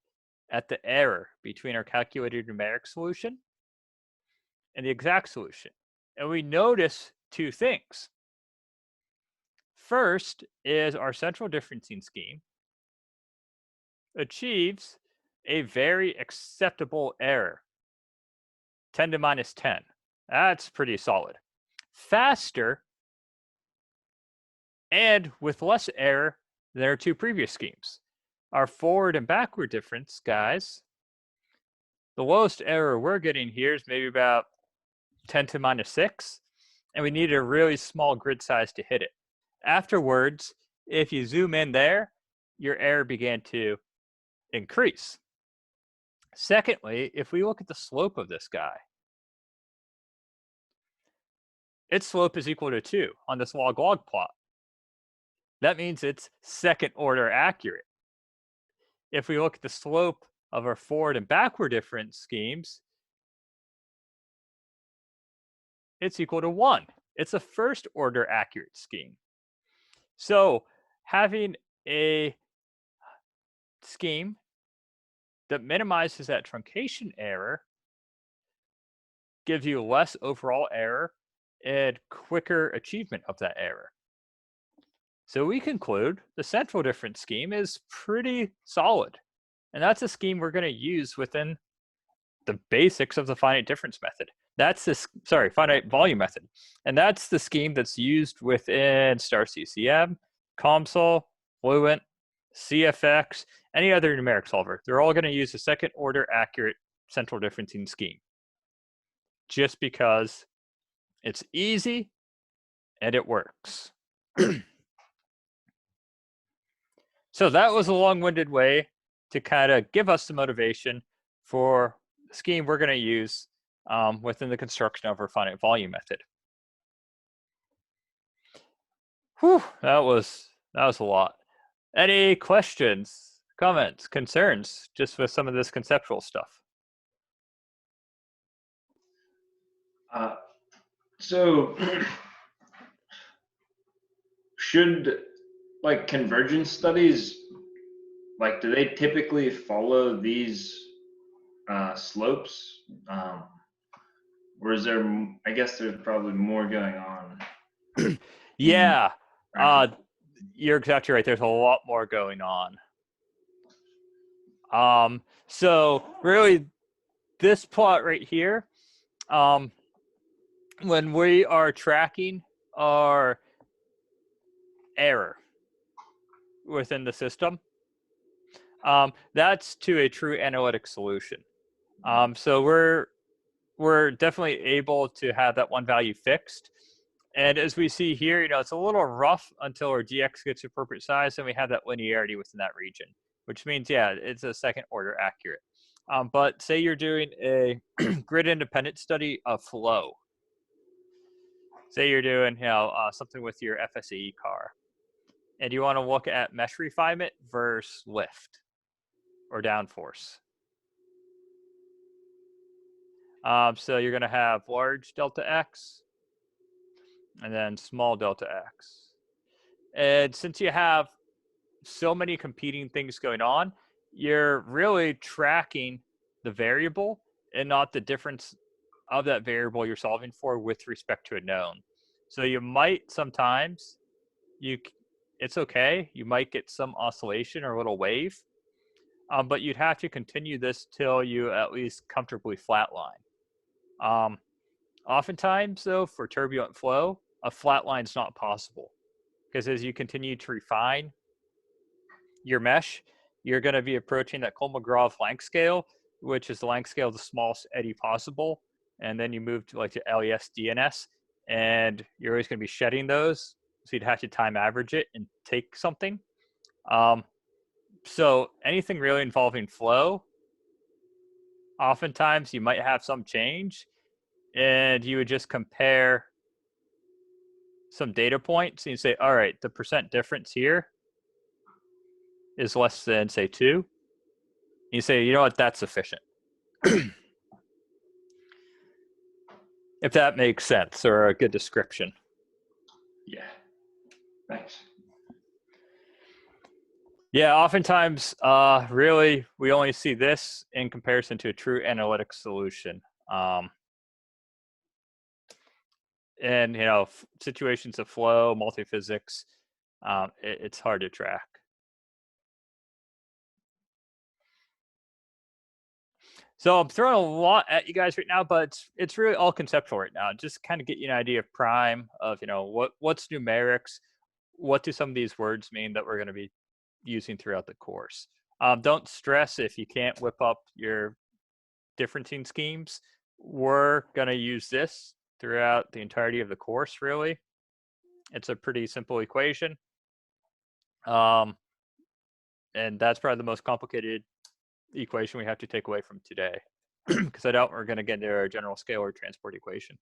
at the error between our calculated numeric solution and the exact solution. And we notice two things. First is our central differencing scheme achieves a very acceptable error, 10 to minus 10. That's pretty solid. Faster and with less error than our two previous schemes. Our forward and backward difference, guys, the lowest error we're getting here is maybe about 10 to minus 6, and we need a really small grid size to hit it. Afterwards, if you zoom in there, your error began to increase. Secondly, if we look at the slope of this guy, its slope is equal to 2 on this log-log plot. That means it's second order accurate. If we look at the slope of our forward and backward difference schemes, it's equal to 1. It's a first order accurate scheme. So having a scheme that minimizes that truncation error gives you less overall error and quicker achievement of that error. So we conclude the central difference scheme is pretty solid. And that's a scheme we're going to use within the basics of the finite difference method. That's this, finite volume method. And that's the scheme that's used within star CCM, COMSOL, Fluent, CFX, any other numeric solver. They're all going to use a second order accurate central differencing scheme. Just because it's easy and it works. So that was a long-winded way to kind of give us the motivation for the scheme we're going to use within the construction of our finite volume method. Whew, that was a lot. Any questions, comments, concerns, just with some of this conceptual stuff? So should like convergence studies, like do they typically follow these slopes? Or is there, I guess there's probably more going on. Yeah, you're exactly right. There's a lot more going on. So really this plot right here, when we are tracking our error within the system, that's to a true analytic solution. So we're definitely able to have that one value fixed. And as we see here, it's a little rough until our dx gets the appropriate size, and we have that linearity within that region, which means, yeah, it's a second order accurate. But say you're doing a grid independent study of flow. Say you're doing, something with your FSAE car, and you want to look at mesh refinement versus lift or downforce. So you're going to have large delta X and then small delta X. And since you have so many competing things going on, you're really tracking the variable and not the difference of that variable you're solving for with respect to a known. So you might sometimes, it's okay, you might get some oscillation or a little wave, but you'd have to continue this till you at least comfortably flatline. Oftentimes, though, for turbulent flow, a flatline is not possible, because as you continue to refine your mesh, you're going to be approaching that Kolmogorov length scale, which is the length scale of the smallest eddy possible, and then you move to to LES DNS, and you're always going to be shedding those, so you'd have to time average it and take something. So anything really involving flow, oftentimes you might have some change, and you would just compare some data points and you say, all right, the percent difference here is less than, say, 2. And you say, you know what, that's sufficient. If that makes sense, or a good description. Yeah, thanks. Yeah, oftentimes, really, we only see this in comparison to a true analytic solution. And, you know, situations of flow, multiphysics, it's hard to track. So I'm throwing a lot at you guys right now, but it's really all conceptual right now. Just kind of get you an idea of prime, of, you know, what's numerics, what do some of these words mean that we're going to be using throughout the course. Don't stress if you can't whip up your differencing schemes. We're going to use this throughout the entirety of the course, really. It's a pretty simple equation. And that's probably the most complicated equation we have to take away from today, because I doubt we're going to get into our general scalar transport equation.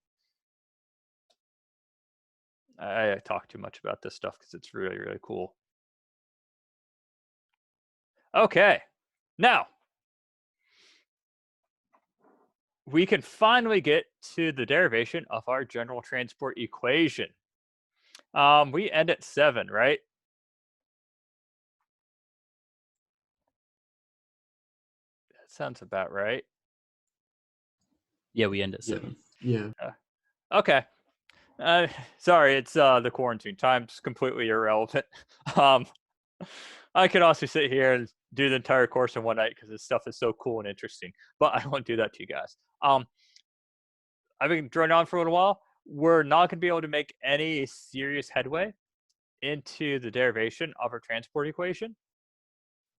I talk too much about this stuff because it's really, really cool. Okay, now we can finally get to the derivation of our general transport equation. We end at 7, right? That sounds about right. Yeah, we end at 7. Yeah. Okay. Sorry, it's the quarantine. Time's completely irrelevant. I could also sit here and do the entire course in one night because this stuff is so cool and interesting, but I won't do that to you guys. I've been drawing on for a little while. We're not going to be able to make any serious headway into the derivation of our transport equation.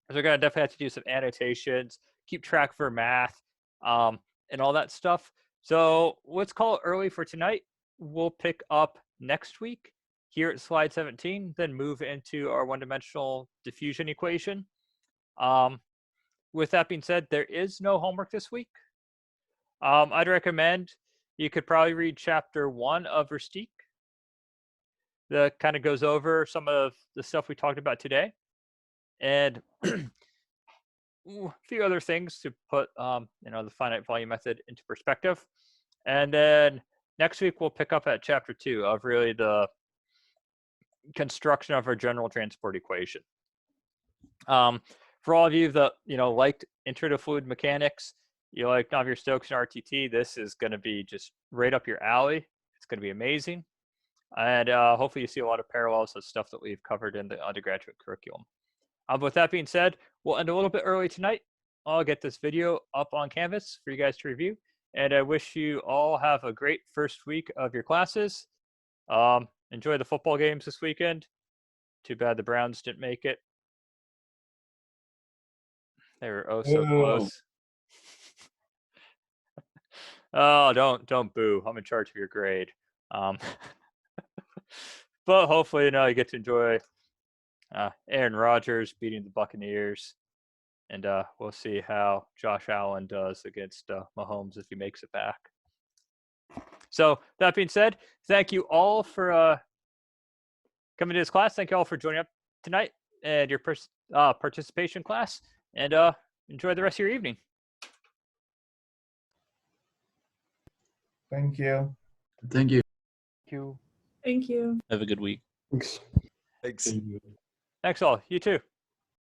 So we're going to definitely have to do some annotations, keep track for math, and all that stuff. So let's call it early for tonight. We'll pick up next week here at slide 17, then move into our one-dimensional diffusion equation. With that being said, there is no homework this week. I'd recommend you could probably read chapter 1 of Versteeg. That kind of goes over some of the stuff we talked about today, and a few other things to put you know, the finite volume method into perspective. And then next week we'll pick up at chapter 2 of really the construction of our general transport equation. For all of you that, you know, liked intro to fluid mechanics, you like Navier-Stokes and RTT, this is going to be just right up your alley. It's going to be amazing. And hopefully you see a lot of parallels of stuff that we've covered in the undergraduate curriculum. With that being said, we'll end a little bit early tonight. I'll get this video up on Canvas for you guys to review. And I wish you all have a great first week of your classes. Enjoy the football games this weekend. Too bad the Browns didn't make it. They were oh so close. Oh, don't boo. I'm in charge of your grade. But hopefully, you know, you get to enjoy Aaron Rodgers beating the Buccaneers. And we'll see how Josh Allen does against Mahomes if he makes it back. So that being said, thank you all for coming to this class. Thank you all for joining up tonight and your participation class. And enjoy the rest of your evening. Thank you. Thank you. Thank you. Thank you. Have a good week. Thanks. Thanks. Thank you. Thanks all. You too.